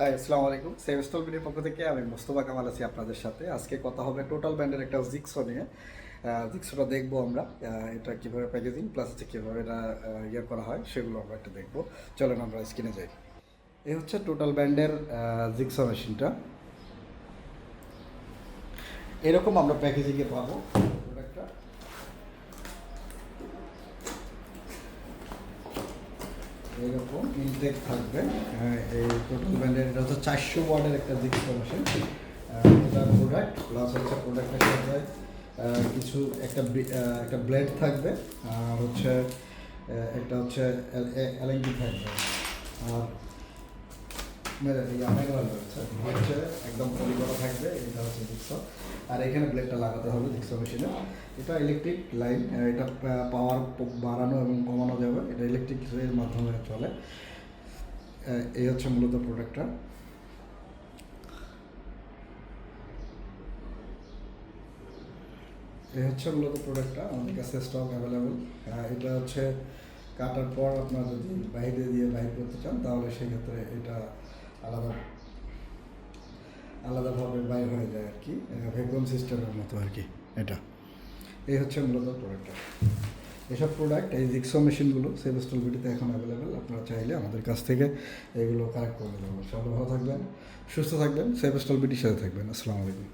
High, আসসালামু আলাইকুম। সেভস্টল ভিডিওর পক্ষ থেকে আমি মোস্তফা কামাল আছি আপনাদের সাথে। আজকে কথা হবে টোটাল ব্যান্ডের একটা জিক্সো নিয়ে। জিক্সোটা দেখবো আমরা, এটা কীভাবে প্যাকেজিং প্লাস হচ্ছে কীভাবে এটা ইয়ে করা হয় সেগুলো আমরা একটা দেখবো। চলেন আমরা স্ক্রিনে যাই। এই হচ্ছে টোটাল ব্যান্ডের জিক্সো মেশিনটা। এরকম আমরা প্যাকেজিংয়ে পাবো প্রোডাক্টটা। এইরকম ইনটেক থাকবে। এই টোটাল ব্যান্ডের এটা হচ্ছে 400 ওয়াটের একটা জিক্সো মেশিন। এটা প্রোডাক্ট প্লাস হচ্ছে প্রোডাক্টের সাথে কিছু একটা ব্লেড থাকবে, আর হচ্ছে একটা হচ্ছে এলএনডি থাকবে, আর হচ্ছে একদম পলি করা থাকবে। এটা হচ্ছে জিক্সো, আর এখানে ব্লেডটা লাগাতে হবে জিক্সো মেশিনে। এটা ইলেকট্রিক লাইন, এটা পাওয়ার বাড়ানো এবং কমানো যাবে। এটা ইলেকট্রিক এর মাধ্যমে চলে। এই হচ্ছে মূলত প্রোডাক্টটা। এই হচ্ছে মূলত প্রোডাক্টটা আমাদের কাছে স্টক অ্যাভেলেবেল। এটা হচ্ছে কাটার পর আপনার যদি বাইরে দিয়ে বাইর করতে চান তাহলে সেক্ষেত্রে এটা আলাদা আলাদাভাবে বাইর হয়ে যায় আর কি, ভ্যাকুয়াম সিস্টেমের মতো আর কি এটা। এই হচ্ছে মূলত প্রোডাক্টটা। এসব প্রোডাক্ট এই জিক্সো মেশিনগুলো সেভস্টল ভিডিওতে এখন অ্যাভেলেবেল। আপনারা চাইলে আমাদের কাছ থেকে এগুলো কালেক্ট করে নিতে পারবেন। সবাই ভালো থাকবেন, সুস্থ থাকবেন, সেভস্টল ভিডিওর সাথে থাকবেন। আসসালামু আলাইকুম।